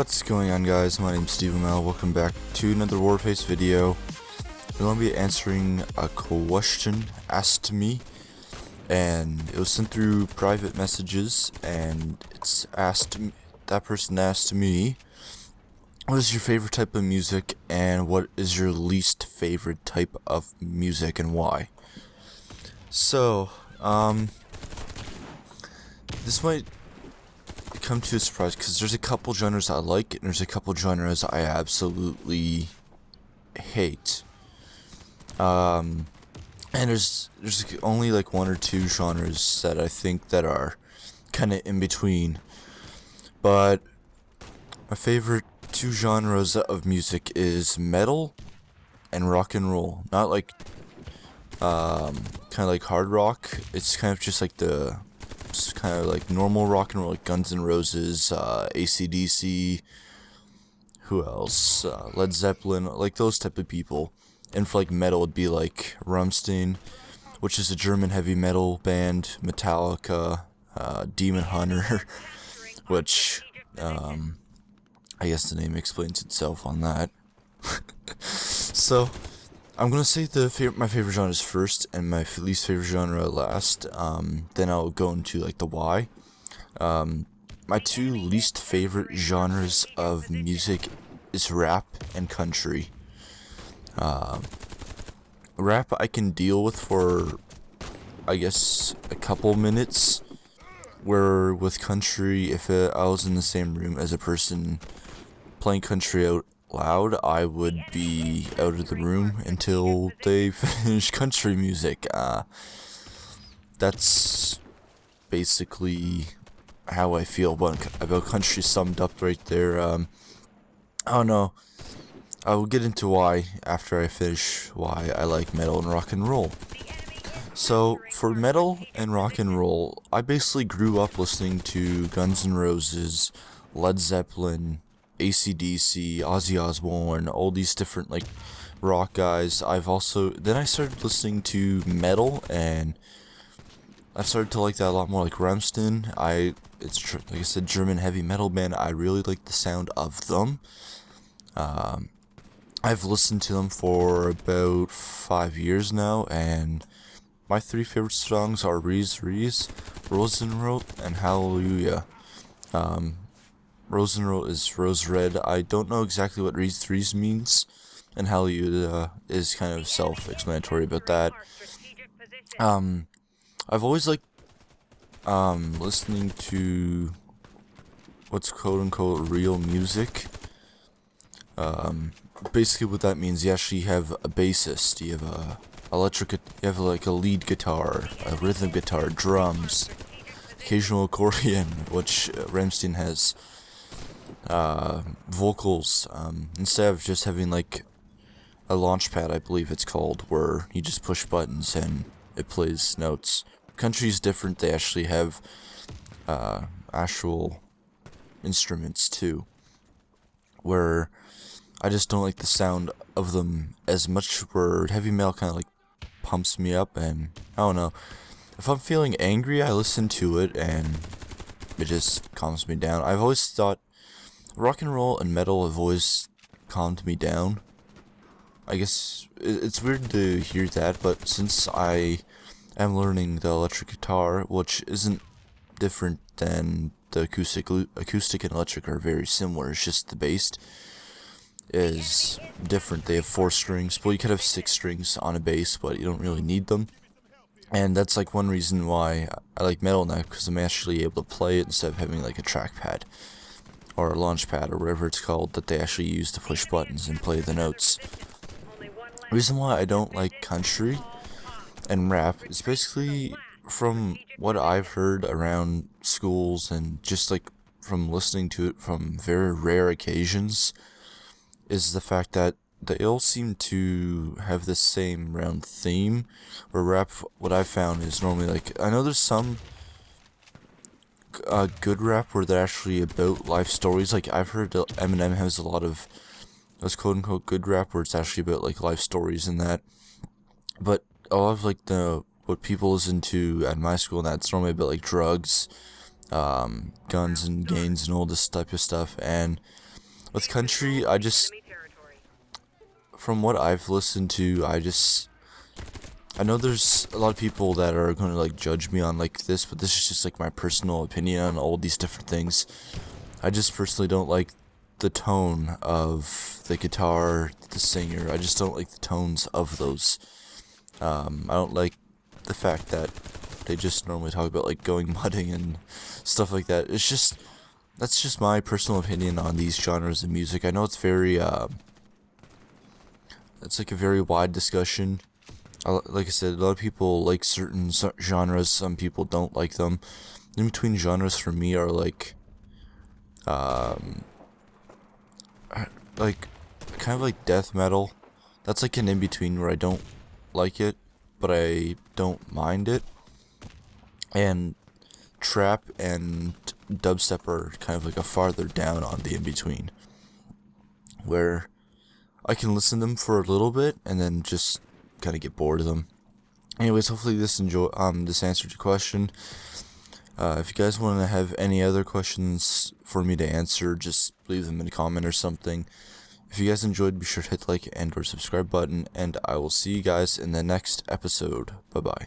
What's going on, guys? My name's Steve Mel. Welcome back to another Warface video. We're going to be answering a question asked to me, and it was sent through private messages, and it's asked me, that person asked me, what is your favorite type of music, and what is your least favorite type of music, and why? So, this might come to a surprise because there's a couple genres I like and there's a couple genres I absolutely hate. And there's only like one or two genres that I think that are kind of in between. But my favorite two genres of music is metal and rock and roll. Not like kind of like hard rock. It's kind of just like it's kind of like normal rock and roll, like Guns N' Roses, AC/DC, who else? Led Zeppelin, like those type of people. And for like metal, it'd be like Rammstein, which is a German heavy metal band, Metallica, Demon Hunter, which I guess the name explains itself on that. So I'm gonna say my favorite genres first and my least favorite genre last. Then I'll go into like the why. My two least favorite genres of music is rap and country. Rap I can deal with for, I guess, a couple minutes. Where with country, if I was in the same room as a person playing country out loud, I would be out of the room until they finish country music. That's basically how I feel about country summed up right there. I don't know. I will get into why after I finish why I like metal and rock and roll. So, for metal and rock and roll, I basically grew up listening to Guns N' Roses, Led Zeppelin, AC/DC, Ozzy Osbourne, all these different like rock guys. Then I started listening to metal, and I started to like that a lot more, like Rammstein. It's like I said, German heavy metal band. I really like the sound of them. I've listened to them for about 5 years now, and my three favorite songs are Rees, Rosenrot, and Hallelujah. Rosenrot is Rose Red. I don't know exactly what Rees means, and Hallelujah is kind of self-explanatory about that. I've always liked listening to what's quote-unquote real music. Basically what that means, you actually have a bassist, you have like a lead guitar, a rhythm guitar, drums, occasional accordion, which Rammstein has, vocals, instead of just having like a launch pad, I believe it's called, where you just push buttons and it plays notes. Country's different, they actually have actual instruments too, where I just don't like the sound of them as much, where heavy metal kind of like pumps me up, and I don't know, if I'm feeling angry I listen to it and it just calms me down. I've always thought rock and roll and metal have always calmed me down. I guess it's weird to hear that, but since I am learning the electric guitar, which isn't different than the acoustic and electric are very similar, it's just the bass is different. They have 4 strings, well, you could have 6 strings on a bass, but you don't really need them. And that's like one reason why I like metal now, because I'm actually able to play it instead of having like a trackpad or a launch pad or whatever it's called that they actually use to push buttons and play the notes. The reason why I don't like country and rap is basically from what I've heard around schools and just like from listening to it from very rare occasions, is the fact that they all seem to have the same round theme, where rap, what I've found, is normally like, I know there's some good rap where they're actually about life stories, like I've heard Eminem has a lot of those quote-unquote good rap where it's actually about like life stories and that, but a lot of like what people listen to at my school and that's normally about like drugs, guns and gangs and all this type of stuff, and With country, from what I've listened to, I know there's a lot of people that are going to like judge me on like this, but this is just like my personal opinion on all these different things. I just personally don't like the tone of the guitar, the singer. I just don't like the tones of those. I don't like the fact that they just normally talk about like going mudding and stuff like that. That's just my personal opinion on these genres of music. I know it's it's like a very wide discussion. Like I said, a lot of people like certain genres, some people don't like them. In between genres for me are like kind of like death metal. That's like an in between where I don't like it, but I don't mind it. And trap and dubstep are kind of like a farther down on the in between, where I can listen to them for a little bit and then just kind of get bored of them. Anyways, hopefully this answered your question. If you guys want to have any other questions for me to answer, just leave them in a comment or something. If you guys enjoyed, be sure to hit the like and or subscribe button, and I will see you guys in the next episode. Bye bye.